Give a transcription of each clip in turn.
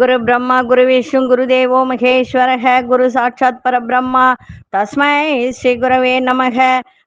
குரு பிரம்மா குரு விஷ்ணு குரு தேவோ மகேஸ்வரக குரு சாட்சாத் பரபிரம்மா தஸ்மை ஸ்ரீ குரவே நமக.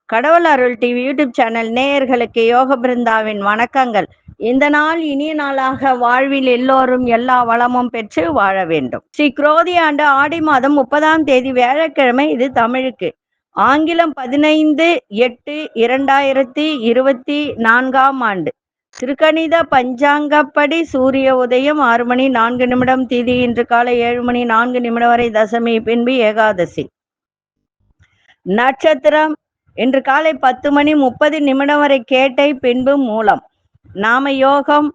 கடவுள் அருள் டிவி யூடியூப் சேனல் நேயர்களுக்கு யோக பிருந்தாவின் வணக்கங்கள். இந்த நாள் இனிய நாளாக வாழ்வில் எல்லோரும் எல்லா வளமும் பெற்று வாழ வேண்டும். ஸ்ரீ குரோதி ஆண்டு ஆடி மாதம் 30ஆம் தேதி வியாழக்கிழமை. இது தமிழுக்கு. ஆங்கிலம் 15/8/2024 ஆண்டு. திருக்கணித பஞ்சாங்கப்படி சூரிய உதயம் 6 மணி 4 நிமிடம், திதி இன்று காலை 7 மணி 4 நிமிடம் வரை, தசமி பின்பு ஏகாதசி. நட்சத்திரம் இன்று காலை 10 மணி 30 நிமிடம் வரை கேட்டை, பின்பு மூலம். நாம யோகம்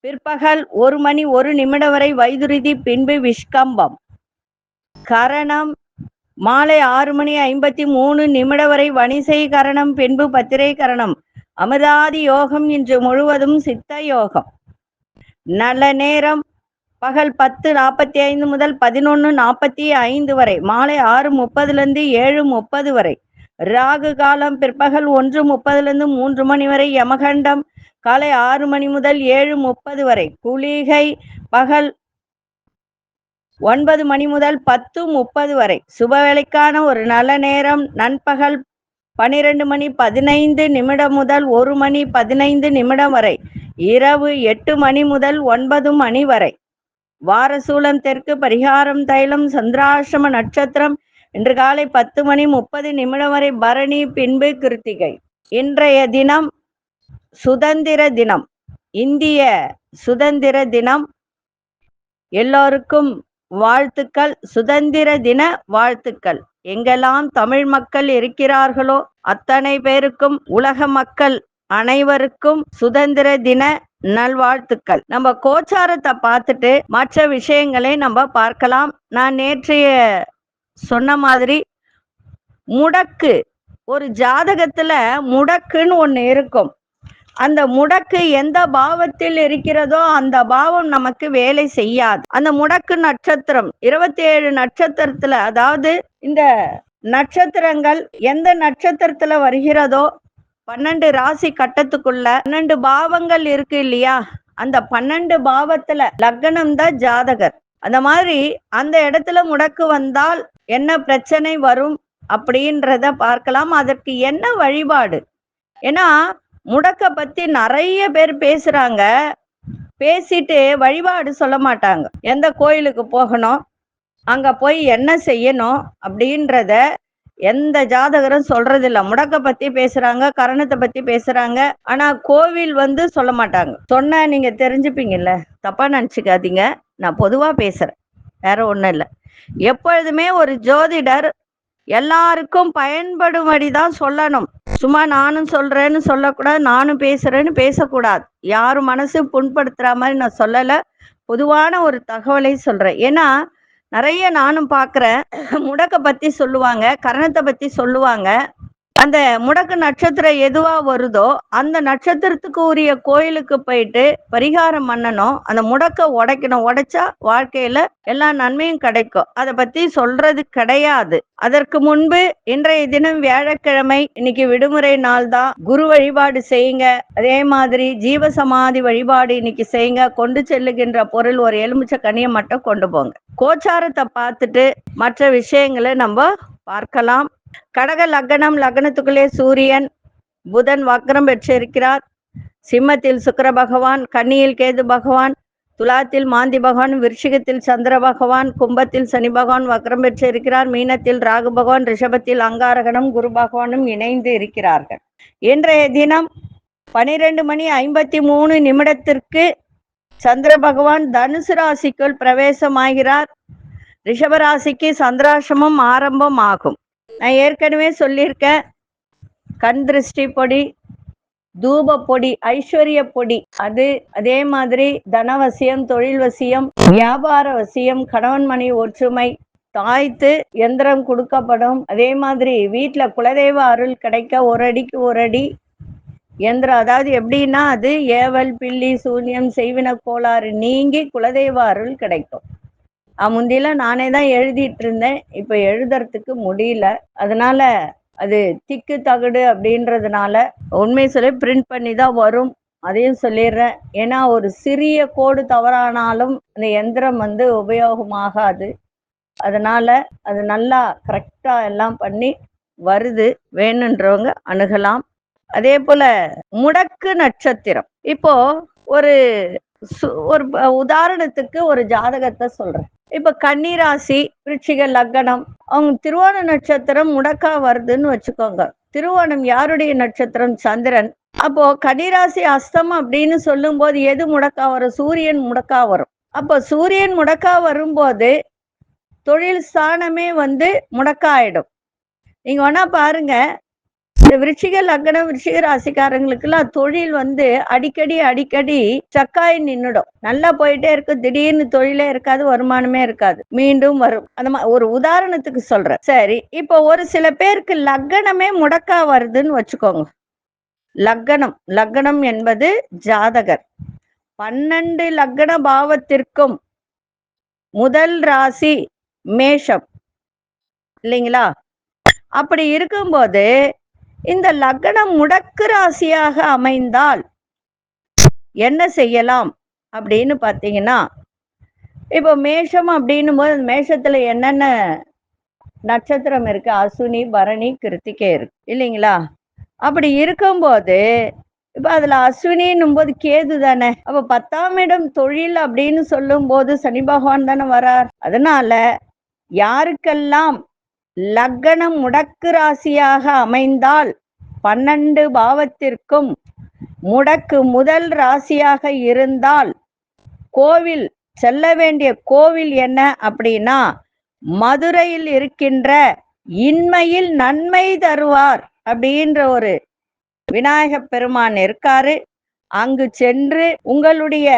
பிற்பகல் 1 மணி 1 நிமிடம் வரை வைதுருதி, பின்பு விஷ்கம்பம். கரணம் மாலை 6 மணி 53 நிமிடம் வரை வணிசை கரணம், பின்பு பத்திரை கரணம். அமிர்தாதி யோகம் இன்று முழுவதும் சித்த யோகம். நல்ல நேரம் பகல் 10:45 முதல் 11:45 வரை, மாலை 6:30 7:30 வரை. ராகு காலம் பிற்பகல் 1:30 3 மணி வரை. யமகண்டம் காலை 6 மணி முதல் 7:30 வரை. குளிகை பகல் 9 மணி முதல் 10:30 வரை. சுபவேளைக்கான ஒரு நல்ல நேரம் நண்பகல் 12 மணி 15 நிமிடம் முதல் 1 மணி 15 நிமிடம் வரை. இரவு 8 மணி முதல் 9 மணி வரை. வாரசூலம் தெற்கு. பரிகாரம் தைலம். சந்திராசிரம நட்சத்திரம் இன்று காலை 10 மணி 30 நிமிடம் வரை பரணி, பின்பு கிருத்திகை. இன்றைய தினம் சுதந்திர தினம், இந்திய சுதந்திர தினம். எல்லோருக்கும் வாழ்த்துக்கள், சுதந்திர தின வாழ்த்துக்கள். எங்கெல்லாம் தமிழ் மக்கள் இருக்கிறார்களோ அத்தனை பேருக்கும், உலக மக்கள் அனைவருக்கும் சுதந்திர தின நல்வாழ்த்துக்கள். நம்ம கோச்சாரத்தை பார்த்துட்டு மற்ற விஷயங்களை நம்ம பார்க்கலாம். நான் நேற்றைய சொன்ன மாதிரி முடக்கு, ஒரு ஜாதகத்துல முடக்குன்னு ஒண்ணு இருக்கும். அந்த முடக்கு எந்த பாவத்தில் இருக்கிறதோ அந்த பாவம் நமக்கு வேலை செய்யாது. அந்த முடக்கு நட்சத்திரம் 27 நட்சத்திரத்துல, அதாவது இந்த நட்சத்திரங்கள் எந்த நட்சத்திரத்துல வருகிறதோ 12 ராசி கட்டத்துக்குள்ள 12 பாவங்கள் இருக்கு இல்லையா, அந்த 12 பாவத்துல லக்னம் தான் ஜாதகர். அந்த மாதிரி அந்த இடத்துல முடக்கு வந்தால் என்ன பிரச்சனை வரும் அப்படின்றத பார்க்கலாம். அதற்கு என்ன வழிபாடு? ஏன்னா முடக்க பத்தி நிறைய பேர் பேசுறாங்க, பேசிட்டு வழிபாடு சொல்ல மாட்டாங்க. எந்த கோயிலுக்கு போகணும், அங்க போய் என்ன செய்யணும் அப்படின்றத எந்த ஜாதகரும் சொல்றது இல்ல. முடக்க பத்தி பேசுறாங்க, கரணத்தை பத்தி பேசுறாங்க, ஆனா கோவில் சொல்ல மாட்டாங்க. சொன்ன நீங்க தெரிஞ்சுப்பீங்கல்ல, தப்பா நினைச்சுக்காதீங்க. நான் பொதுவா பேசுறேன், வேற ஒண்ணும் இல்லை. எப்பொழுதுமே ஒரு ஜோதிடர் எல்லாருக்கும் பயன்படும்படிதான் சொல்லணும். சும்மா நானும் சொல்றேன்னு சொல்லக்கூடாது, நானும் பேசுறேன்னு பேசக்கூடாது. யாரும் மனசு புண்படுத்துற மாதிரி நான் சொல்லல, பொதுவான ஒரு தகவலை சொல்றேன். ஏன்னா நிறைய நானும் பார்க்குறேன், முடக்க பத்தி சொல்லுவாங்க, கரணத்தை பத்தி சொல்லுவாங்க. அந்த முடக்கு நட்சத்திரம் எதுவா வருதோ அந்த நட்சத்திரத்துக்கு உரிய கோயிலுக்கு போயிட்டு பரிகாரம் பண்ணணும். அந்த முடக்க உடைக்கணும். உடைச்சா வாழ்க்கையில எல்லா நன்மையும் கிடைக்கும். அதை பத்தி சொல்றது கிடையாது. அதற்கு முன்பு இன்றைய தினம் வியாழக்கிழமை, இன்னைக்கு விடுமுறை நாள் தான். குரு வழிபாடு செய்யுங்க. அதே மாதிரி ஜீவசமாதி வழிபாடு இன்னைக்கு செய்யுங்க. கொண்டு செல்லுகின்ற பொருள் ஒரு எலுமிச்சை கனியை மட்டும் கொண்டு போங்க. கோச்சாரத்தை பார்த்துட்டு மற்ற விஷயங்களை நம்ம பார்க்கலாம். கடக லக்னம், லக்னத்துக்குள்ளே சூரியன் புதன் வக்ரம் பெற்றிருக்கிறார். சிம்மத்தில் சுக்கிர பகவான், கன்னியில் கேது பகவான், துலாத்தில் மாந்தி பகவான், விருச்சிகத்தில் சந்திர பகவான், கும்பத்தில் சனி பகவான் வக்ரம் பெற்றிருக்கிறார். மீனத்தில் ராகு பகவான், ரிஷபத்தில் அங்காரகனும் குரு பகவானும் இணைந்து இருக்கிறார்கள். இன்றைய தினம் 12 மணி 53 நிமிடத்திற்கு சந்திர பகவான் தனுசு ராசிக்குள் பிரவேசமாகிறார். ரிஷபராசிக்கு சந்திராசிரமம் ஆரம்பம் ஆகும். நான் ஏற்கனவே சொல்லியிருக்கேன், கண் திருஷ்டி பொடி, தூப பொடி, ஐஸ்வர்ய பொடி, அதே மாதிரி தனவசியம், தொழில் வசியம், வியாபார வசியம், கணவன் மணி ஒற்றுமை, தாய்த்து எந்திரம் கொடுக்கப்படும். அதே மாதிரி வீட்டுல குலதெய்வ அருள் கிடைக்க 1 அடிக்கு 1 அடி எந்திரம். அதாவது எப்படின்னா, அது ஏவல் பில்லி சூன்யம் செய்வின கோளாறு நீங்கி குலதெய்வ அருள் கிடைக்கும். முந்தில நானே தான் எழுதிட்டு இருந்தேன், இப்ப எழுதுறதுக்கு முடியல. அதனால அது திக்கு தகடு அப்படின்றதுனால உண்மை சொல்லி பிரிண்ட் பண்ணி தான் வரும். அதையும் சொல்லிடுறேன். ஏன்னா ஒரு சிறிய கோடு தவறானாலும் இந்த எந்திரம் உபயோகமாகாது. அதனால அது நல்லா கரெக்டா எல்லாம் பண்ணி வருது. வேணுன்றவங்க அணுகலாம். அதே போல முடக்கு நட்சத்திரம். இப்போ ஒரு ஒரு உதாரணத்துக்கு ஒரு ஜாதகத்தை சொல்றேன். இப்ப கன்னிராசி, விருச்சிக லக்னம், அவங்க திருவோண நட்சத்திரம் முடக்கா வருதுன்னு வச்சுக்கோங்க. திருவோணம் யாருடைய நட்சத்திரம்? சந்திரன். அப்போ கன்னிராசி அஸ்தம் அப்படின்னு சொல்லும் போது எது முடக்கா வரும்? சூரியன் முடக்கா வரும். அப்போ சூரியன் முடக்கா வரும்போது தொழில் ஸ்தானமே முடக்கா ஆயிடும். நீங்க வேணா பாருங்க, இந்த விருச்சிக லக்னம், விருச்சிக ராசிக்காரங்களுக்கெல்லாம் தொழில் அடிக்கடி சக்காய் நின்னுடும். நல்லா போயிட்டே இருக்கு, திடீர்னு தொழிலே இருக்காது, வருமானமே இருக்காது, மீண்டும் வரும். அந்த மாதிரி ஒரு உதாரணத்துக்கு சொல்றேன். சரி, இப்போ ஒரு சில பேருக்கு லக்னமே முடக்கா வருதுன்னு வச்சுக்கோங்க. லக்னம் என்பது ஜாதகர். 12 லக்ன பாவத்திற்கும் முதல் ராசி மேஷம் இல்லைங்களா? அப்படி இருக்கும்போது இந்த லக்னம் முடக்கு ராசியாக அமைந்தால் என்ன செய்யலாம் அப்படின்னு பாத்தீங்கன்னா, இப்போ மேஷம் அப்படின்னும் போது மேஷத்துல என்னென்ன நட்சத்திரம் இருக்கு? அசுனி, பரணி, கிருத்திகை இருக்கு இல்லைங்களா? அப்படி இருக்கும்போது இப்ப அதுல அஸ்வினின்னும் போது கேது தானே. அப்ப 10ஆம் இடம் தொழில் அப்படின்னு சொல்லும் போது சனி பகவான் தானே வரார். அதனால யாருக்கெல்லாம் லக்னம் முடக்கு ராசியாக அமைந்தால் 12 பாவத்திற்கும் முடக்கு முதல் ராசியாக இருந்தால் கோவில் செல்ல வேண்டிய கோவில் என்ன அப்படின்னா, மதுரையில் இருக்கின்ற இன்மையில் நன்மை தருவார் அப்படின்ற ஒரு விநாயக பெருமான் இருக்காரு. அங்கு சென்று உங்களுடைய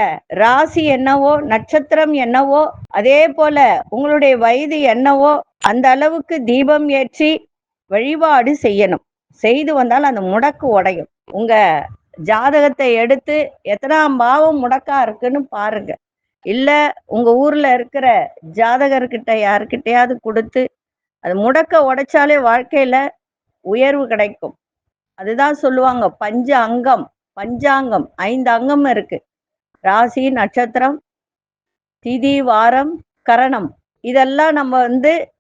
ராசி என்னவோ, நட்சத்திரம் என்னவோ, அதே போல உங்களுடைய வயது என்னவோ அந்த அளவுக்கு தீபம் ஏற்றி வழிபாடு செய்யணும். செய்து வந்தால் அந்த முடக்கு உடையும். உங்க ஜாதகத்தை எடுத்து எத்தனாம் பாவம் முடக்கா இருக்குன்னு பாருங்க. இல்ல உங்க ஊர்ல இருக்கிற ஜாதகர்கிட்ட யாருக்கிட்டையாவது கொடுத்து அது முடக்க உடைச்சாலே வாழ்க்கையில உயர்வு கிடைக்கும். அதுதான் சொல்லுவாங்க பஞ்சாங்கம் 5 அங்கம் இருக்கு. ராசி, நட்சத்திரம், திதி, வாரம், கரணம். இதெல்லாம் நம்ம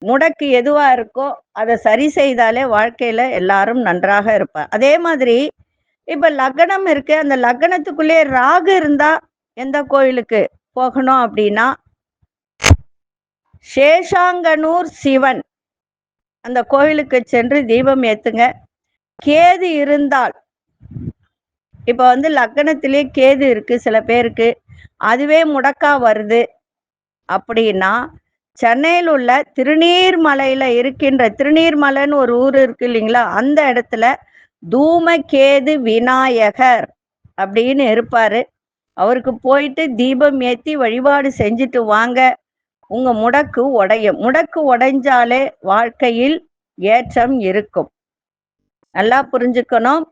முடக்கு எதுவா இருக்கோ அதை சரி செய்தாலே வாழ்க்கையில எல்லாரும் நன்றாக இருப்பார். அதே மாதிரி இப்ப லக்னம் இருக்கு, அந்த லக்னத்துக்குள்ளே ராகு இருந்தா எந்த கோயிலுக்கு போகணும் அப்படின்னா, சேஷாங்கனூர் சிவன் அந்த கோயிலுக்கு சென்று தீபம் ஏத்துங்க. கேது இருந்தால், இப்ப லக்னத்திலே கேது இருக்கு சில பேருக்கு, அதுவே முடக்கா வருது அப்படின்னா, சென்னையில் உள்ள திருநீர்மலையில இருக்கின்ற, திருநீர்மலைன்னு ஒரு ஊர் இருக்கு இல்லைங்களா, அந்த இடத்துல தூமகேது விநாயகர் அப்படின்னு இருப்பாரு. அவருக்கு போயிட்டு தீபம் ஏத்தி வழிபாடு செஞ்சுட்டு வாங்க. உங்க முடக்கு உடையும். முடக்கு உடைஞ்சாலே வாழ்க்கையில் ஏற்றம் இருக்கும். நல்லா புரிஞ்சுக்கணும்.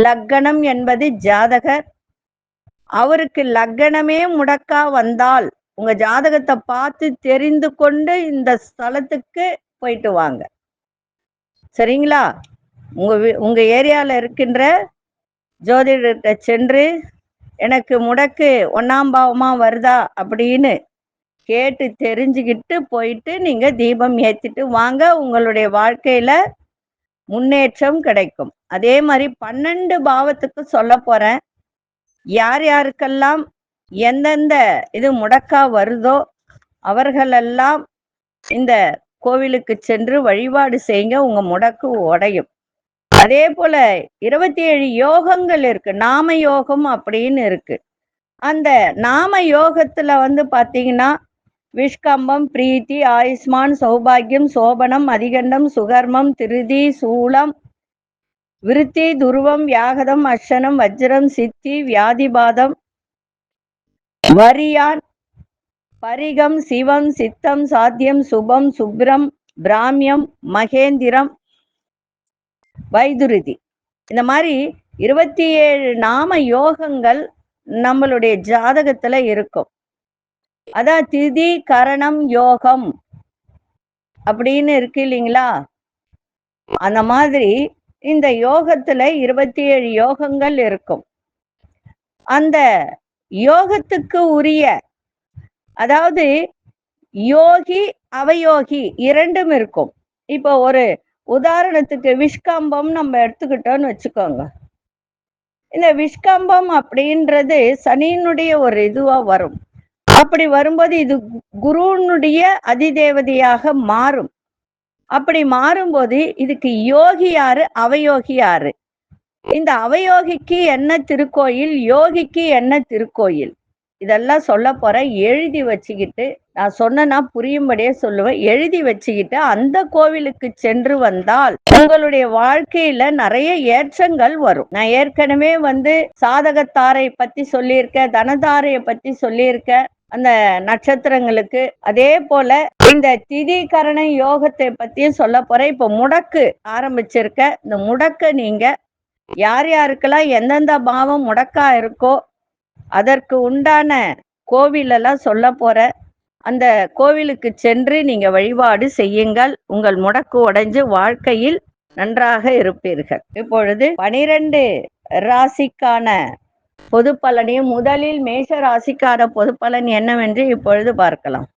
லக்னம் என்பது ஜாதகர். அவருக்கு லக்னமே முடக்கா வந்தால் உங்க ஜாதகத்தை பார்த்து தெரிந்து கொண்டு இந்த ஸ்தலத்துக்கு போயிட்டு வாங்க. சரிங்களா? உங்க ஏரியால இருக்கின்ற ஜோதிடர்கிட்ட சென்று எனக்கு முடக்கு 1ஆம் பாவமா வருதா அப்படின்னு கேட்டு தெரிஞ்சுக்கிட்டு போயிட்டு நீங்க தீபம் ஏத்திட்டு வாங்க. உங்களுடைய வாழ்க்கையில முன்னேற்றம் கிடைக்கும். அதே மாதிரி 12 பாவத்துக்கு சொல்ல போறேன். யார் யாருக்கெல்லாம் எந்தெந்த இது முடக்கா வருதோ அவர்களெல்லாம் இந்த கோவிலுக்கு சென்று வழிபாடு செய்யுங்க. உங்க முடக்கு உடையும். அதே போல 27 யோகங்கள் இருக்கு. நாம யோகம் அப்படின்னு இருக்கு. அந்த நாம யோகத்துல பாத்தீங்கன்னா, விஷ்கம்பம், பிரீத்தி, ஆயுஷ்மான், சௌபாகியம், சோபனம், அதிகண்டம், சுகர்மம், திருதி, சூலம், விருத்தி, துருவம், வியாகதம், அஷனம், வஜ்ரம், சித்தி, வியாதிபாதம், வரியான், பரிகம், சிவம், சித்தம், சாத்தியம், சுபம், சுப்ரம், பிராமியம், மகேந்திரம், வைதுருதி. இந்த மாதிரி 27 நாம யோகங்கள் நம்மளுடைய ஜாதகத்துல இருக்கும். அதான் திதி கரணம் யோகம் அப்படின்னு இருக்கு இல்லைங்களா? அந்த மாதிரி இந்த யோகத்துல 27 யோகங்கள் இருக்கும். அந்த யோகத்துக்கு உரிய, அதாவது யோகி அவயோகி இரண்டும் இருக்கும். இப்போ ஒரு உதாரணத்துக்கு விஷ்கம்பம் நம்ம எடுத்துக்கிட்டோம்னு வச்சுக்கோங்க. இந்த விஷ்கம்பம் அப்படின்றது சனியினுடைய ஒரு இதுவா வரும். அப்படி வரும்போது இது குருனுடைய அதிதேவதையாக மாறும். அப்படி மாறும்போது இதுக்கு யோகி யாரு, அவயோகி யாரு? இந்த அவயோகிக்கு என்ன திருக்கோயில், யோகிக்கு என்ன திருக்கோயில், இதெல்லாம் சொல்ல போற. எழுதி வச்சுக்கிட்டு, நான் சொன்னா புரியும்படியே சொல்லுவேன். எழுதி வச்சுக்கிட்டு அந்த கோவிலுக்கு சென்று வந்தால் உங்களுடைய வாழ்க்கையில நிறைய ஏற்றங்கள் வரும். நான் ஏற்கனவே சாதகத்தாரை பத்தி சொல்லியிருக்கேன், தனதாரைய பத்தி சொல்லியிருக்கேன், அந்த நட்சத்திரங்களுக்கு. அதே போல இந்த திதி கரண யோகத்தை பத்தியும் சொல்ல போறேன். இப்ப முடக்கு ஆரம்பிச்சிருக்க. இந்த முடக்க நீங்க யார் யாருக்கெல்லாம் எந்தெந்த பாவம் முடக்கா இருக்கோ அதற்கு உண்டான கோவிலெல்லாம் சொல்ல போற. அந்த கோவிலுக்கு சென்று நீங்க வழிபாடு செய்யுங்கள். உங்கள் முடக்கு உடைஞ்சு வாழ்க்கையில் நன்றாக இருப்பீர்கள். இப்பொழுது 12 ராசிக்கான பொது பலனையும், முதலில் மேஷ ராசிக்கான பொது பலன் என்னவென்று இப்பொழுது பார்க்கலாம்.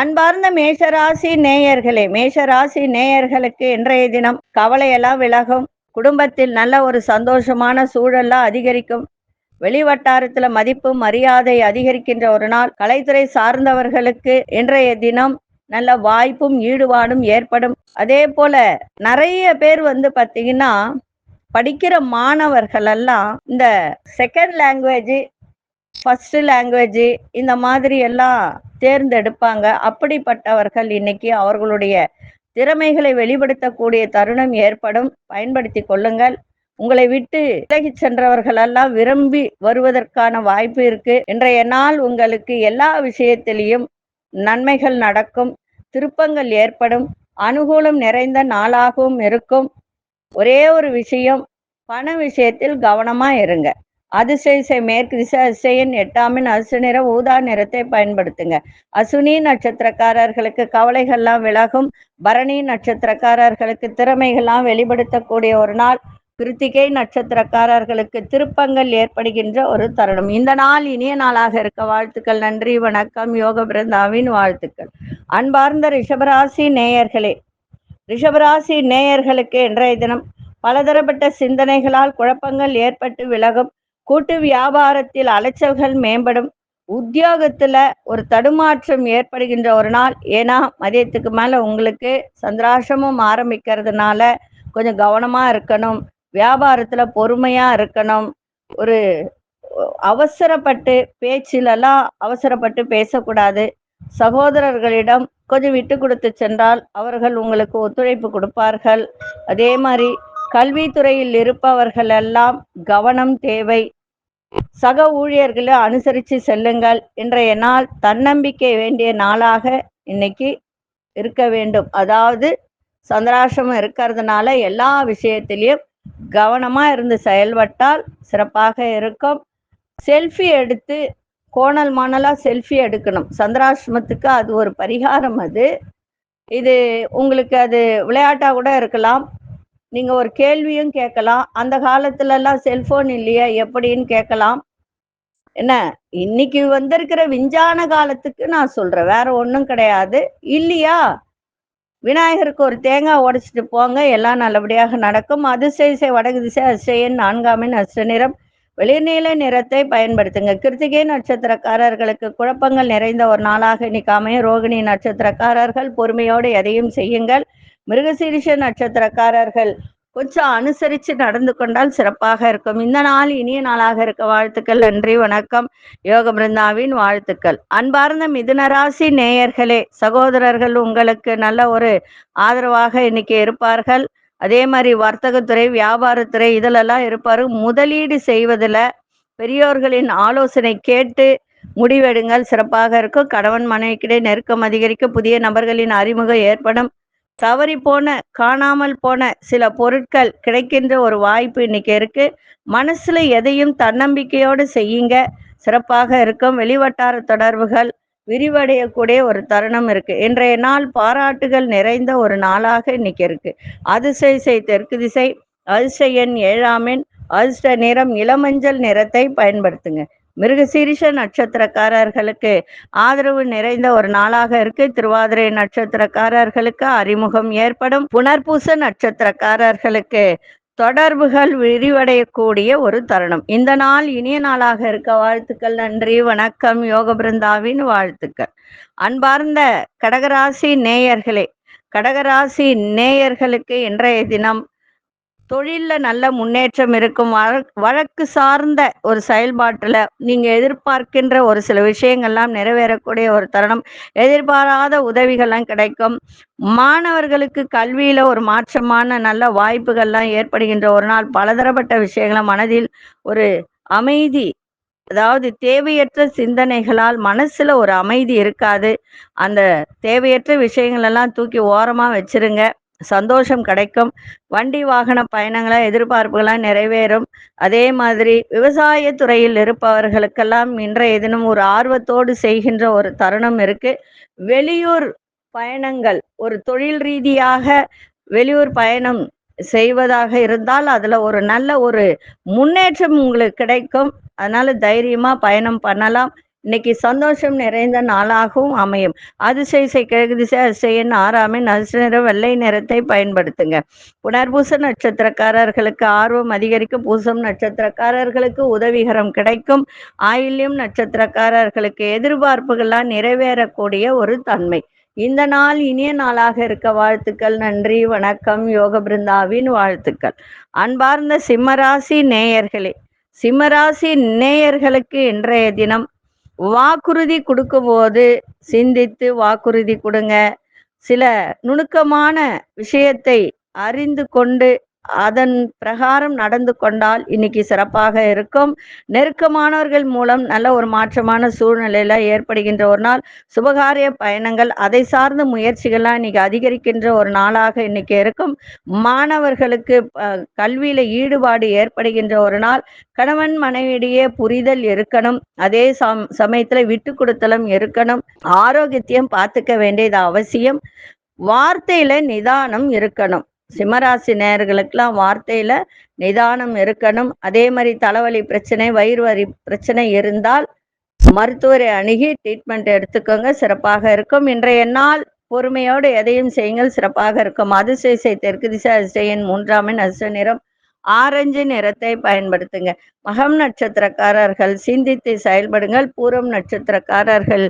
அன்பார்ந்த மேஷராசி நேயர்களே, மேஷராசி நேயர்களுக்கு இன்றைய தினம் கவலையெல்லாம் விலகும். குடும்பத்தில் நல்ல ஒரு சந்தோஷமான சூழல்லாம் அதிகரிக்கும். வெளிவட்டாரத்துல மதிப்பு மரியாதை அதிகரிக்கின்ற ஒரு நாள். கலைத்துறை சார்ந்தவர்களுக்கு இன்றைய தினம் நல்ல வாய்ப்பும் ஈடுபாடும் ஏற்படும். அதே போல நிறைய பேர் பார்த்தீங்கன்னா படிக்கிற மாணவர்கள் எல்லாம் இந்த செகண்ட் லாங்குவேஜ், ஃபர்ஸ்ட் லாங்குவேஜ் இந்த மாதிரி எல்லாம் தேர்ந்தெடுப்பாங்க. அப்படிப்பட்டவர்கள் இன்னைக்கு அவர்களுடைய திறமைகளை வெளிப்படுத்தக்கூடிய தருணம் ஏற்படும். பயன்படுத்தி கொள்ளுங்கள். உங்களை விட்டு விலகி சென்றவர்கள் எல்லாம் விரும்பி வருவதற்கான வாய்ப்பு இருக்கு. இன்றைய நாள் உங்களுக்கு எல்லா விஷயத்திலையும் நன்மைகள் நடக்கும், திருப்பங்கள் ஏற்படும், அனுகூலம் நிறைந்த நாளாகவும் இருக்கும். ஒரே ஒரு விஷயம், பண விஷயத்தில் கவனமா இருங்க. அதிசய மேற்கு திசை அதிசயன் 8ஆம் அசு நிற ஊதா நிறத்தை பயன்படுத்துங்க. அசுனி நட்சத்திரக்காரர்களுக்கு கவலைகள்லாம் விலகும். பரணி நட்சத்திரக்காரர்களுக்கு திறமைகள்லாம் வெளிப்படுத்தக்கூடிய ஒரு நாள். கிருத்திகை நட்சத்திரக்காரர்களுக்கு திருப்பங்கள் ஏற்படுகின்ற ஒரு தருணம். இந்த நாள் இனிய நாளாக இருக்க வாழ்த்துக்கள். நன்றி, வணக்கம். யோக பிருந்தாவின் வாழ்த்துக்கள். அன்பார்ந்த ரிஷபராசி நேயர்களே, ரிஷபராசி நேயர்களுக்கு இன்றைய தினம் பலதரப்பட்ட சிந்தனைகளால் குழப்பங்கள் ஏற்பட்டு விலகும். கூட்டு வியாபாரத்தில் அலைச்சல்கள் மேம்படும். உத்தியோகத்துல ஒரு தடுமாற்றம் ஏற்படுகின்ற ஒரு நாள். ஏன்னா மதியத்துக்கு மேல உங்களுக்கு சந்திராசிரமம் ஆரம்பிக்கிறதுனால கொஞ்சம் கவனமா இருக்கணும். வியாபாரத்துல பொறுமையா இருக்கணும். ஒரு அவசரப்பட்டு பேச்சிலெல்லாம் அவசரப்பட்டு பேசக்கூடாது. சகோதரர்களிடம் கொஞ்சம் விட்டு கொடுத்து சென்றால் அவர்கள் உங்களுக்கு ஒத்துழைப்பு கொடுப்பார்கள். அதே மாதிரி கல்வித்துறையில் இருப்பவர்கள் எல்லாம் கவனம் தேவை. சக ஊழியர்களை அனுசரித்து செல்லுங்கள். இன்றைய நாள் தன்னம்பிக்கை வேண்டிய நாளாக இன்னைக்கு இருக்க வேண்டும். அதாவது சந்திராசிரமம் இருக்கிறதுனால எல்லா விஷயத்திலையும் கவனமா இருந்து செயல்பட்டால் சிறப்பாக இருக்கும். செல்ஃபி எடுத்து கோணல் மாணலா செல்ஃபி எடுக்கணும். சந்திராசிரமத்துக்கு அது ஒரு பரிகாரம். இது உங்களுக்கு அது விளையாட்டா கூட இருக்கலாம். நீங்க ஒரு கேள்வியும் கேட்கலாம். அந்த காலத்துல எல்லாம் செல்போன் இல்லையா எப்படின்னு கேட்கலாம். என்ன இன்னைக்கு வந்திருக்கிற விஞ்ஞான காலத்துக்கு நான் சொல்றேன், வேற ஒன்றும் கிடையாது. இல்லையா, விநாயகருக்கு ஒரு தேங்காய் உடைச்சிட்டு போங்க, எல்லாம் நல்லபடியாக நடக்கும். அதிசய வடகு திசை அதிசயன் 4ஆம் அஷ்ட நிறம் வெளிர்நீல நிறத்தை பயன்படுத்துங்க. கிருத்திகை நட்சத்திரக்காரர்களுக்கு குழப்பங்கள் நிறைந்த ஒரு நாளாக இன்னைக்கு அமையும். ரோகிணி நட்சத்திரக்காரர்கள் பொறுமையோடு எதையும் செய்யுங்கள். மிருகசீரிஷ நட்சத்திரக்காரர்கள் கொஞ்சம் அனுசரித்து நடந்து கொண்டால் சிறப்பாக இருக்கும். இந்த நாள் இனிய நாளாக இருக்க வாழ்த்துக்கள். நன்றி, வணக்கம். யோக பிருந்தாவின் வாழ்த்துக்கள். அன்பார்ந்த மிதுனராசி நேயர்களே, சகோதரர்கள் உங்களுக்கு நல்ல ஒரு ஆதரவாக இன்னைக்கு இருப்பார்கள். அதே மாதிரி வர்த்தகத்துறை, வியாபாரத்துறை இதிலெல்லாம் இருப்பாரு. முதலீடு செய்வதில் பெரியோர்களின் ஆலோசனை கேட்டு முடிவெடுங்கள், சிறப்பாக இருக்கும். கணவன் மனைவிக்கிடையே நெருக்கம் அதிகரிக்கும். புதிய நபர்களின் அறிமுகம் ஏற்படும். தவறி போன, காணாமல் போன சில பொருட்கள் கிடைக்கின்ற ஒரு வாய்ப்பு இன்னைக்கு இருக்கு. மனசுல எதையும் தன்னம்பிக்கையோடு செய்யுங்க, சிறப்பாக இருக்கும். வெளிவட்டார தொடர்புகள் விரிவடையக்கூடிய ஒரு தருணம் இருக்கு. இன்றைய நாள் பாராட்டுகள் நிறைந்த ஒரு நாளாக இன்னைக்கு இருக்கு. அதிசய தெற்கு திசை, அதிர்ஷ்ட எண் 7ஆம் எண், அதிர்ஷ்ட நிறம் இளமஞ்சள் நிறத்தை பயன்படுத்துங்க. மிருகசீரிஷ நட்சத்திரக்காரர்களுக்கு ஆதரவு நிறைந்த ஒரு நாளாக இருக்கு. திருவாதிரை நட்சத்திரக்காரர்களுக்கு அறிமுகம் ஏற்படும். புனர்பூச நட்சத்திரக்காரர்களுக்கு தொடர்புகள் விரிவடையக்கூடிய ஒரு தருணம். இந்த நாள் இனிய நாளாக இருக்க வாழ்த்துக்கள். நன்றி, வணக்கம். யோக பிருந்தாவின் வாழ்த்துக்கள். அன்பார்ந்த கடகராசி நேயர்களே, கடகராசி நேயர்களுக்கு இன்றைய தினம் தொழில்ல நல்ல முன்னேற்றம் இருக்கும். வழக்கு சார்ந்த ஒரு செயல்பாட்டுல நீங்க எதிர்பார்க்கின்ற ஒரு சில விஷயங்கள்லாம் நிறைவேறக்கூடிய ஒரு தருணம். எதிர்பாராத உதவிகள்லாம் கிடைக்கும். மாணவர்களுக்கு கல்வியில ஒரு மாற்றமான நல்ல வாய்ப்புகள்லாம் ஏற்படுகின்ற ஒரு நாள். பலதரப்பட்ட விஷயங்களை மனதில் ஒரு அமைதி, அதாவது தேவையற்ற சிந்தனைகளால் மனசுல ஒரு அமைதி இருக்காது. அந்த தேவையற்ற விஷயங்கள் எல்லாம் தூக்கி ஓரமா வச்சிருங்க, சந்தோஷம் கிடைக்கும். வண்டி வாகன பயணங்கள எதிர்பார்ப்புகளாம் நிறைவேறும். அதே மாதிரி விவசாய துறையில் இருப்பவர்களுக்கெல்லாம் இன்றைய தினம் ஒரு ஆர்வத்தோடு செய்கின்ற ஒரு தருணம் இருக்கு. வெளியூர் பயணங்கள், ஒரு தொழில் ரீதியாக வெளியூர் பயணம் செய்வதாக இருந்தால் அதுல ஒரு நல்ல ஒரு முன்னேற்றம் உங்களுக்கு கிடைக்கும். அதனால தைரியமா பயணம் பண்ணலாம். இன்னைக்கு சந்தோஷம் நிறைந்த நாளாகவும் அமையும். அதிசய கிழக்கு திசை, அதிசய எண் 6ஆம் எண், அதிர்ஷ்ட நிறம் வெள்ளை நிறத்தை பயன்படுத்துங்க. புனர்பூச நட்சத்திரக்காரர்களுக்கு ஆர்வம் அதிகரிக்கும். பூசம் நட்சத்திரக்காரர்களுக்கு உதவிகரம் கிடைக்கும். ஆயில்யம் நட்சத்திரக்காரர்களுக்கு எதிர்பார்ப்புகள்லாம் நிறைவேறக்கூடிய ஒரு தன்மை. இந்த நாள் இனிய நாளாக இருக்க வாழ்த்துக்கள். நன்றி, வணக்கம். யோக பிருந்தாவின் வாழ்த்துக்கள். அன்பார்ந்த சிம்மராசி நேயர்களே, சிம்மராசி நேயர்களுக்கு இன்றைய தினம் வாக்குறுதி கொடுக்கும்போது சிந்தித்து வாக்குறுதி கொடுங்க. சில நுணுக்கமான விஷயத்தை அறிந்து கொண்டு அதன் பிரகாரம் நடந்து கொண்டால் இன்னைக்கு சிறப்பாக இருக்கும். நெருக்கமானவர்கள் மூலம் நல்ல ஒரு மாற்றமான சூழ்நிலையில ஏற்படுகின்ற ஒரு நாள். சுபகாரிய பயணங்கள், அதை சார்ந்த முயற்சிகள்லாம் இன்னைக்கு அதிகரிக்கின்ற ஒரு நாளாக இன்னைக்கு இருக்கும். மாணவர்களுக்கு கல்வியில ஈடுபாடு ஏற்படுகின்ற ஒரு நாள். கணவன் மனைவியிடையே புரிதல் இருக்கணும். அதே சமயத்துல விட்டு கொடுத்தலும் இருக்கணும். ஆரோக்கியத்தையும் பார்த்துக்க வேண்டியது அவசியம். வார்த்தையில நிதானம் இருக்கணும். சிம்மராசி நேயர்களுக்கெல்லாம் வார்த்தையில நிதானம் இருக்கணும். அதே மாதிரி தலைவலி பிரச்சனை, வயிறு வலி பிரச்சனை இருந்தால் மருத்துவரை அணுகி ட்ரீட்மெண்ட் எடுத்துக்கோங்க, சிறப்பாக இருக்கும். இன்றைய நாள் பொறுமையோடு எதையும் செய்யுங்கள், சிறப்பாக இருக்கும். அதிசய தெற்கு திசை, அதிசய எண் 3ஆம் எண், அதிர்ஷ்ட நிறம் ஆரஞ்சு நிறத்தை பயன்படுத்துங்க. மகம் நட்சத்திரக்காரர்கள் சிந்தித்து செயல்படுங்கள். பூரம் நட்சத்திரக்காரர்கள்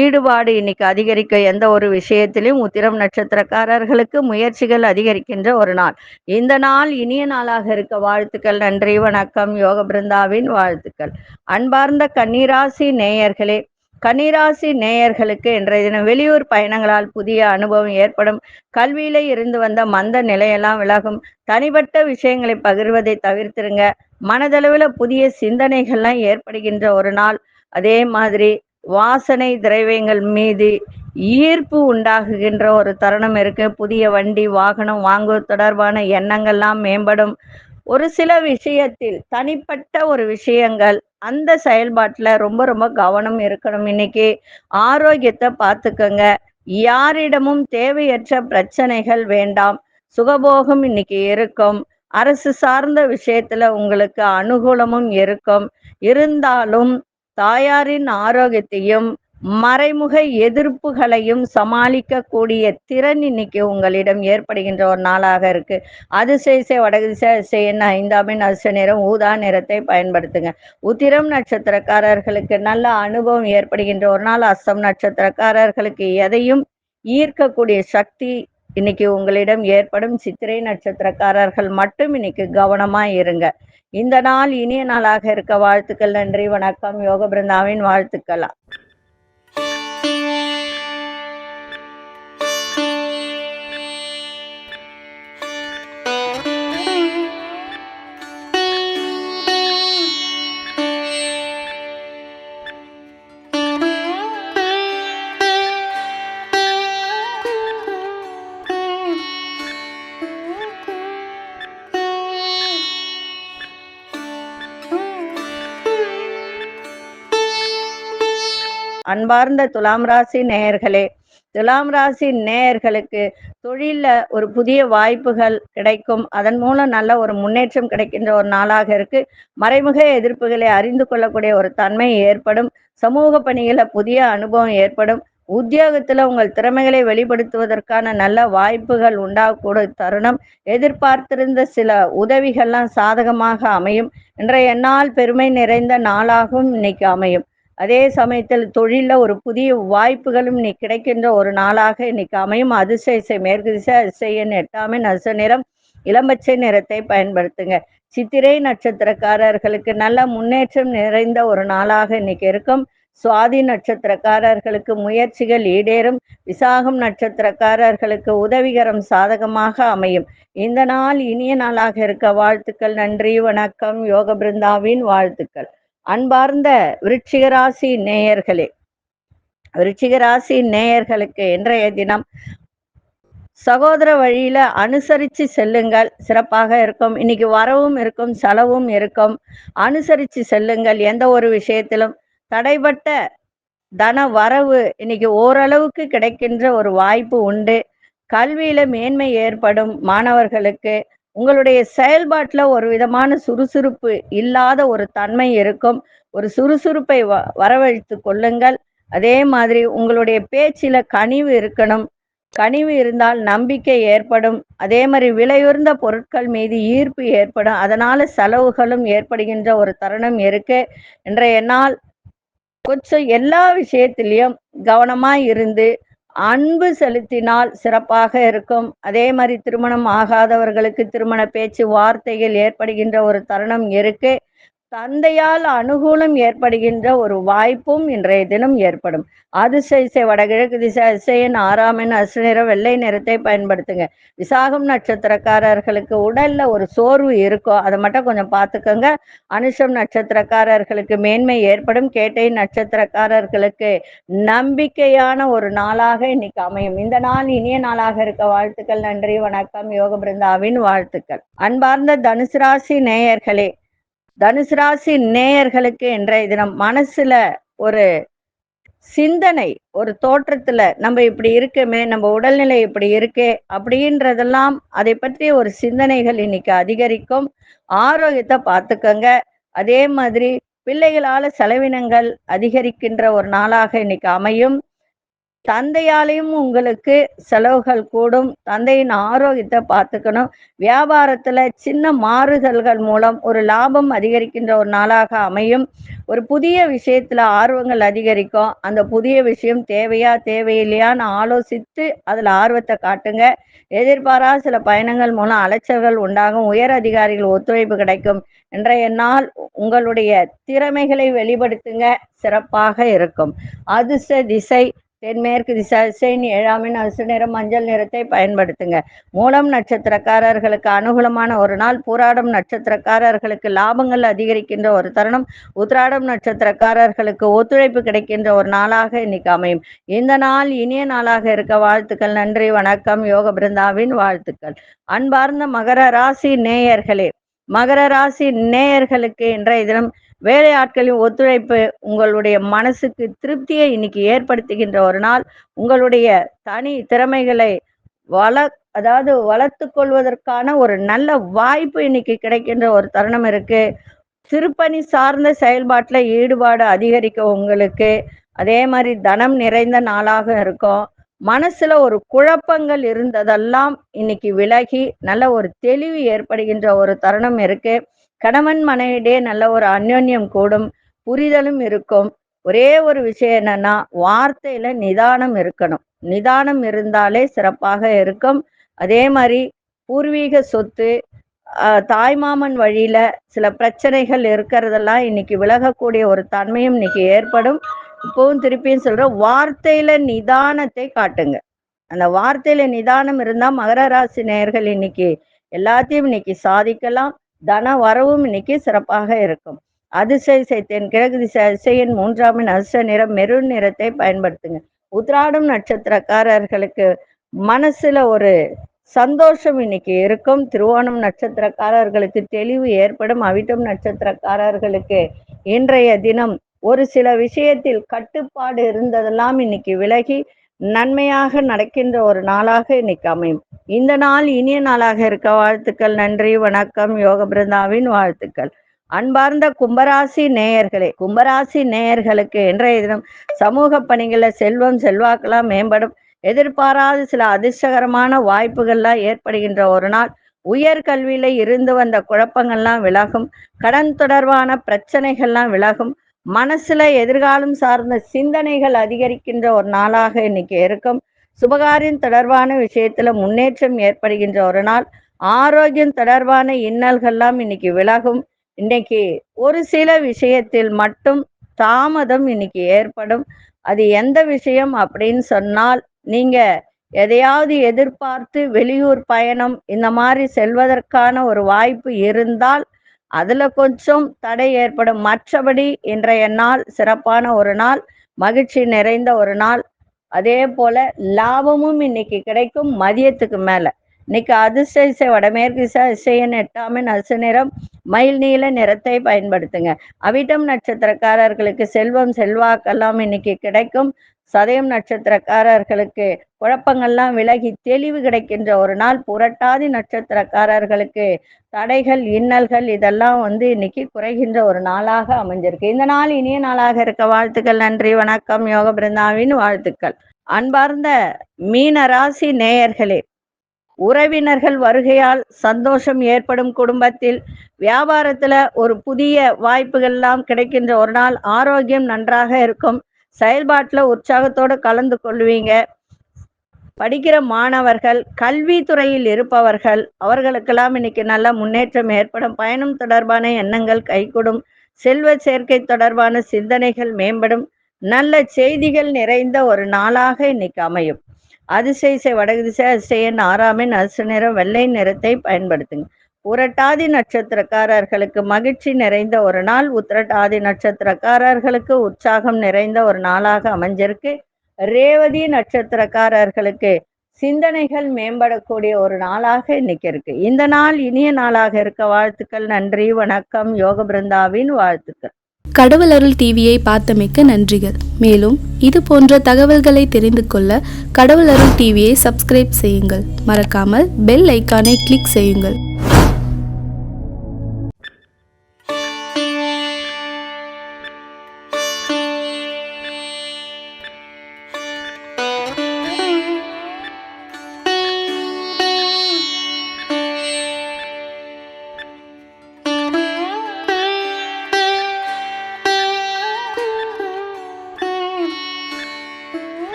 ஈடுபாடு இன்னைக்கு அதிகரிக்க எந்த ஒரு விஷயத்திலும். உத்திரம் நட்சத்திரக்காரர்களுக்கு முயற்சிகள் அதிகரிக்கின்ற ஒரு நாள். இந்த நாள் இனிய நாளாக இருக்க வாழ்த்துக்கள். நன்றி, வணக்கம். யோக பிருந்தாவின் வாழ்த்துக்கள். அன்பார்ந்த கன்னிராசி நேயர்களே, கன்னிராசி நேயர்களுக்கு இன்றைய தினம் வெளியூர் பயணங்களால் புதிய அனுபவம் ஏற்படும். கல்வியில இருந்து வந்த மந்த நிலையெல்லாம் விலகும். தனிப்பட்ட விஷயங்களை பகிர்வதை தவிர்த்துருங்க. மனதளவில் புதிய சிந்தனைகள்லாம் ஏற்படுகின்ற ஒரு நாள். அதே மாதிரி வாசனை திரவியங்கள் மீது ஈர்ப்பு உண்டாகுகின்ற ஒரு தருணம் இருக்கு. புதிய வண்டி வாகனம் வாங்குவது தொடர்பான எண்ணங்கள்லாம் மேம்படும். ஒரு சில விஷயத்தில் தனிப்பட்ட ஒரு விஷயங்கள், அந்த செயல்பாட்டுல ரொம்ப ரொம்ப கவனம் இருக்கணும். இன்னைக்கு ஆரோக்கியத்தை பார்த்துக்கங்க. யாரிடமும் தேவையற்ற பிரச்சனைகள் வேண்டாம். சுகபோகம் இன்னைக்கு இருக்கும். அரசு சார்ந்த விஷயத்துல உங்களுக்கு அனுகூலமும் இருக்கும். இருந்தாலும் தாயாரின் ஆரோக்கியத்தையும் மறைமுக எதிர்ப்புகளையும் சமாளிக்கக்கூடிய திறன் இன்னைக்கு உங்களிடம் ஏற்படுகின்ற ஒரு நாளாக இருக்கு. அதிசய வடக்கு திசை, அதிசய எண் 5ஆம் எண், அதிர்ஷ்ட நிறம் ஊதா நிறத்தை பயன்படுத்துங்க. உத்திரம் நட்சத்திரக்காரர்களுக்கு நல்ல அனுபவம் ஏற்படுகின்ற ஒரு நாள். அஸ்தம் நட்சத்திரக்காரர்களுக்கு எதையும் ஈர்க்கக்கூடிய சக்தி இன்னைக்கு உங்களிடம் ஏற்படும். சித்திரை நட்சத்திரக்காரர்கள் மட்டும் இன்னைக்கு கவனமா இருங்க. இந்த நாள் இனிய நாளாக இருக்க வாழ்த்துக்கள். நன்றி, வணக்கம். யோக பிருந்தாவின் வாழ்த்துக்கள். அன்பார்ந்த துலாம் ராசி நேயர்களே, துலாம் ராசி நேயர்களுக்கு தொழில்ல ஒரு புதிய வாய்ப்புகள் கிடைக்கும். அதன் மூலம் நல்ல ஒரு முன்னேற்றம் கிடைக்கின்ற ஒரு நாளாக இருக்கு. மறைமுக எதிர்ப்புகளை அறிந்து கொள்ளக்கூடிய ஒரு தன்மை ஏற்படும். சமூக பணிகள புதிய அனுபவம் ஏற்படும். உத்தியோகத்துல உங்கள் திறமைகளை வெளிப்படுத்துவதற்கான நல்ல வாய்ப்புகள் உண்டாகக்கூடிய தருணம். எதிர்பார்த்திருந்த சில உதவிகள்லாம் சாதகமாக அமையும். இன்றைய நாள் பெருமை நிறைந்த நாளாகவும் இன்னைக்கு அமையும். அதே சமயத்தில் தொழில ஒரு புதிய வாய்ப்புகளும் இன்னைக்கு கிடைக்கின்ற ஒரு நாளாக இன்னைக்கு அமையும். அதிசய மேற்கு திசை அதிசயன் 8ஆம் எண் அசு நிறம் இளம்பச்சை நிறத்தை பயன்படுத்துங்க. சித்திரை நட்சத்திரக்காரர்களுக்கு நல்ல முன்னேற்றம் நிறைந்த ஒரு நாளாக இன்னைக்கு இருக்கும். சுவாதி நட்சத்திரக்காரர்களுக்கு முயற்சிகள் ஈடேறும். விசாகம் நட்சத்திரக்காரர்களுக்கு உதவிகரம் சாதகமாக அமையும். இந்த நாள் இனிய நாளாக இருக்க வாழ்த்துக்கள். நன்றி, வணக்கம். யோக பிருந்தாவின் வாழ்த்துக்கள். அன்பார்ந்த விருச்சிக ராசி நேயர்களே, விருச்சிக ராசி நேயர்களுக்கு இன்றைய தினம் சகோதர வழியில அனுசரித்து செல்லுங்கள், சிறப்பாக இருக்கும். இன்னைக்கு வரவும் இருக்கும், செலவும் இருக்கும். அனுசரித்து செல்லுங்கள். எந்த ஒரு விஷயத்திலும் தடைப்பட்ட தன வரவு இன்னைக்கு ஓரளவுக்கு கிடைக்கின்ற ஒரு வாய்ப்பு உண்டு. கல்வியில மேன்மை ஏற்படும். மாணவர்களுக்கு உங்களுடைய செயல்பாட்டில் ஒரு விதமான சுறுசுறுப்பு இல்லாத ஒரு தன்மை இருக்கும். ஒரு சுறுசுறுப்பை வரவழைத்து கொள்ளுங்கள். அதே மாதிரி உங்களுடைய பேச்சில கனிவு இருக்கணும். கனிவு இருந்தால் நம்பிக்கை ஏற்படும். அதே மாதிரி விலையுயர்ந்த பொருட்கள் மீது ஈர்ப்பு ஏற்படும். அதனால செலவுகளும் ஏற்படுகின்ற ஒரு தருணம் இருக்கு. இன்றைய நாள் கொஞ்சம் எல்லா விஷயத்திலையும் கவனமா இருந்து அன்பு செலுத்தினால் சிறப்பாக இருக்கும். அதே மாதிரி திருமணம் ஆகாதவர்களுக்கு திருமண பேச்சு வார்த்தைகள் ஏற்படுகின்ற ஒரு தருணம் இருக்கு. தந்தையால் அனுகூலம் ஏற்படுகின்ற ஒரு வாய்ப்பும் இன்றைய தினம் ஏற்படும். அதிசய வடகிழக்கு திசை அதிசயன் 6ஆம் எண் அசு நிறம் வெள்ளை நிறத்தை பயன்படுத்துங்க. விசாகம் நட்சத்திரக்காரர்களுக்கு உடல்ல ஒரு சோர்வு இருக்கும், அதை மட்டும் கொஞ்சம் பார்த்துக்கோங்க. அனுஷம் நட்சத்திரக்காரர்களுக்கு மேன்மை ஏற்படும். கேட்டை நட்சத்திரக்காரர்களுக்கு நம்பிக்கையான ஒரு நாளாக இன்னைக்கு அமையும். இந்த நாள் இனிய நாளாக இருக்க வாழ்த்துக்கள். நன்றி, வணக்கம். யோக பிருந்தாவின் வாழ்த்துக்கள். அன்பார்ந்த தனுசு ராசி நேயர்களே, தனுசு ராசி நேயர்களுக்கு இன்றைய தினம் மனசுல ஒரு சிந்தனை, ஒரு தோற்றத்துல நம்ம இப்படி இருக்குமே, நம்ம உடல்நிலை இப்படி இருக்கே அப்படின்றதெல்லாம் அதை பற்றிய ஒரு சிந்தனைகள் இன்னைக்கு அதிகரிக்கும். ஆரோக்கியத்தை பார்த்துக்கோங்க. அதே மாதிரி பிள்ளைகளால செலவினங்கள் அதிகரிக்கின்ற ஒரு நாளாக இன்னைக்கு அமையும். தந்தையாலையும் உங்களுக்கு செலவுகள் கூடும். தந்தையின் ஆரோக்கியத்தை பார்த்துக்கணும். வியாபாரத்துல சின்ன மாறுதல்கள் மூலம் ஒரு லாபம் அதிகரிக்கின்ற ஒரு நாளாக அமையும். ஒரு புதிய விஷயத்துல ஆர்வங்கள் அதிகரிக்கும். அந்த புதிய விஷயம் தேவையா தேவையில்லையான்னு ஆலோசித்து அதுல ஆர்வத்தை காட்டுங்க. எதிர்பாராத சில பயணங்கள் மூலம் அலைச்சல்கள் உண்டாகும். உயர் அதிகாரிகள் ஒத்துழைப்பு கிடைக்கும். இன்றைய நாள் உங்களுடைய திறமைகளை வெளிப்படுத்துங்க, சிறப்பாக இருக்கும். அதிர்ஷ்ட திசை தென்மேற்கு திசை அதிசயன் 7ஆம் எண் அசு நிறம் மஞ்சள் நிறத்தை பயன்படுத்துங்க. மூலம் நட்சத்திரக்காரர்களுக்கு அனுகூலமான ஒரு நாள். பூராடம் நட்சத்திரக்காரர்களுக்கு லாபங்கள் அதிகரிக்கின்ற ஒரு தருணம். உத்திராடம் நட்சத்திரக்காரர்களுக்கு ஒத்துழைப்பு கிடைக்கின்ற ஒரு நாளாக இன்னைக்கு அமையும். இந்த நாள் இனிய நாளாக இருக்க வாழ்த்துக்கள். நன்றி, வணக்கம். யோக பிருந்தாவின் வாழ்த்துக்கள். அன்பார்ந்த மகர ராசி நேயர்களே, மகர ராசி நேயர்களுக்கு இன்றைய தினம் வேலையாட்களின் ஒத்துழைப்பு உங்களுடைய மனசுக்கு திருப்தியை இன்னைக்கு ஏற்படுத்துகின்ற ஒரு நாள். உங்களுடைய தனி திறமைகளை வளர்த்து கொள்வதற்கான ஒரு நல்ல வாய்ப்பு இன்னைக்கு கிடைக்கின்ற ஒரு தருணம் இருக்கு. திருப்பணி சார்ந்த செயல்பாட்டுல ஈடுபாடு அதிகரிக்கும் உங்களுக்கு. அதே மாதிரி தனம் நிறைந்த நாளாக இருக்கும். மனசுல ஒரு குழப்பங்கள் இருந்ததெல்லாம் இன்னைக்கு விலகி நல்ல ஒரு தெளிவு ஏற்படுகின்ற ஒரு தருணம் இருக்கு. கணவன் மனைவிடையே நல்ல ஒரு அந்யோன்யம் கூடும். புரிதலும் இருக்கும். ஒரே ஒரு விஷயம் என்னன்னா, வார்த்தையில நிதானம் இருக்கணும். நிதானம் இருந்தாலே சிறப்பாக இருக்கும். அதே மாதிரி பூர்வீக சொத்து, தாய்மாமன் வழியில சில பிரச்சனைகள் இருக்கிறதெல்லாம் இன்னைக்கு விலகக்கூடிய ஒரு தன்மையும் இன்னைக்கு ஏற்படும். இப்பவும் திருப்பியும் சொல்றேன், வார்த்தையில நிதானத்தை காட்டுங்க. அந்த வார்த்தையில நிதானம் இருந்தா மகர ராசி நேயர்கள் இன்னைக்கு எல்லாத்தையும் இன்னைக்கு சாதிக்கலாம். தன வரவும் இன்னைக்கு சிறப்பாக இருக்கும். அதிசய தென்கிழக்கு திசை அதிசயன் 3ஆம் எண் அதிர்ஷ்ட நிறம் மெரூன் நிறத்தை பயன்படுத்துங்க. உத்திராடம் நட்சத்திரக்காரர்களுக்கு மனசுல ஒரு சந்தோஷம் இன்னைக்கு இருக்கும். திருவோணம் நட்சத்திரக்காரர்களுக்கு தெளிவு ஏற்படும். அவிட்டம் நட்சத்திரக்காரர்களுக்கு இன்றைய தினம் ஒரு சில விஷயத்தில் கட்டுப்பாடு இருந்ததெல்லாம் இன்னைக்கு விலகி நன்மையாக நடக்கின்ற ஒரு நாளாக இன்னைக்கு அமையும். இந்த நாள் இனிய நாளாக இருக்க வாழ்த்துக்கள். நன்றி, வணக்கம். யோக பிருந்தாவின் வாழ்த்துக்கள். அன்பார்ந்த கும்பராசி நேயர்களுக்கு இன்றைய தினம் சமூக பணிகளில் செல்வம் செல்வாக்கெல்லாம் மேம்படும். எதிர்பாராத சில அதிர்ஷ்டகரமான வாய்ப்புகள்லாம் ஏற்படுகின்ற ஒரு நாள். உயர்கல்வியில இருந்து வந்த குழப்பங்கள்லாம் விலகும். கடன் தொடர்பான பிரச்சனைகள்லாம் விலகும். மனசுல எதிர்காலம் சார்ந்த சிந்தனைகள் அதிகரிக்கின்ற ஒரு நாளாக இன்னைக்கு இருக்கும். சுபகாரியம் தொடர்பான விஷயத்துல முன்னேற்றம் ஏற்படுகின்ற ஒரு நாள். ஆரோக்கியம் தொடர்பான இன்னல்கள்லாம் இன்னைக்கு விலகும். இன்னைக்கு ஒரு சில விஷயத்தில் மட்டும் தாமதம் இன்னைக்கு ஏற்படும். அது எந்த விஷயம் அப்படின்னு சொன்னால், நீங்க எதையாவது எதிர்பார்த்து வெளியூர் பயணம் இந்த மாதிரி செல்வதற்கான ஒரு வாய்ப்பு இருந்தால் அதுல கொஞ்சம் தடை ஏற்படும். மற்றபடி இன்றைய நாள் சிறப்பான ஒரு நாள், மகிழ்ச்சி நிறைந்த ஒரு நாள். அதே போல லாபமும் இன்னைக்கு கிடைக்கும். மதியத்துக்கு மேல இன்னைக்கு அதிர்ஷ்ட இசை வடமேற்கு இசையின் 8ஆம் அசு நிறம் மயில் நீல நிறத்தை பயன்படுத்துங்க. அவிட்டம் நட்சத்திரக்காரர்களுக்கு செல்வம் செல்வாக்கெல்லாம் இன்னைக்கு கிடைக்கும். சதயம் நட்சத்திரக்காரர்களுக்கு குழப்பங்கள்லாம் விலகி தெளிவு கிடைக்கின்ற ஒரு நாள். புரட்டாதி நட்சத்திரக்காரர்களுக்கு தடைகள் இன்னல்கள் இதெல்லாம் இன்னைக்கு குறைகின்ற ஒரு நாளாக அமைஞ்சிருக்கு. இந்த நாள் இனிய நாளாக இருக்க வாழ்த்துக்கள். நன்றி, வணக்கம். யோக பிருந்தாவின் வாழ்த்துக்கள். அன்பார்ந்த மீன ராசி நேயர்களே, உறவினர்கள் வருகையால் சந்தோஷம் ஏற்படும். குடும்பத்தில் வியாபாரத்துல ஒரு புதிய வாய்ப்புகள்லாம் கிடைக்கின்ற ஒரு நாள். ஆரோக்கியம் நன்றாக இருக்கும். செயல்பாட்டுல உற்சாகத்தோடு கலந்து கொள்வீங்க. படிக்கிற மாணவர்கள், கல்வித்துறையில் இருப்பவர்கள், அவர்களுக்கெல்லாம் இன்னைக்கு நல்ல முன்னேற்றம் ஏற்படும். பயணம் தொடர்பான எண்ணங்கள் கைகூடும். செல்வ சேர்க்கை தொடர்பான சிந்தனைகள் மேம்படும். நல்ல செய்திகள் நிறைந்த ஒரு நாளாக இன்னைக்கு அமையும். அதிசய வடதிசை அதிசயன் 6ஆம் அசு நிறம் வெள்ளை நிறத்தை பயன்படுத்துங்க. புரட்டாதி நட்சத்திரக்காரர்களுக்கு மகிழ்ச்சி நிறைந்த ஒரு நாள். உத்திரட்டாதி நட்சத்திரக்காரர்களுக்கு உற்சாகம் நிறைந்த ஒரு நாளாக அமைஞ்சிருக்கு. ரேவதி நட்சத்திரக்காரர்களுக்கு சிந்தனைகள் மேம்படக்கூடிய ஒரு நாளாக இன்னைக்கு இருக்கு. இந்த நாள் இனிய நாளாக இருக்க வாழ்த்துக்கள். நன்றி, வணக்கம். யோக பிருந்தாவின் வாழ்த்துக்கள். கடவுள் அருள் டிவியை பார்த்தமைக்க நன்றிகள். மேலும் இது போன்ற தகவல்களை தெரிந்து கொள்ள கடவுள் அருள் டிவியை சப்ஸ்கிரைப் செய்யுங்கள். மறக்காமல் பெல் ஐக்கானை கிளிக் செய்யுங்கள்.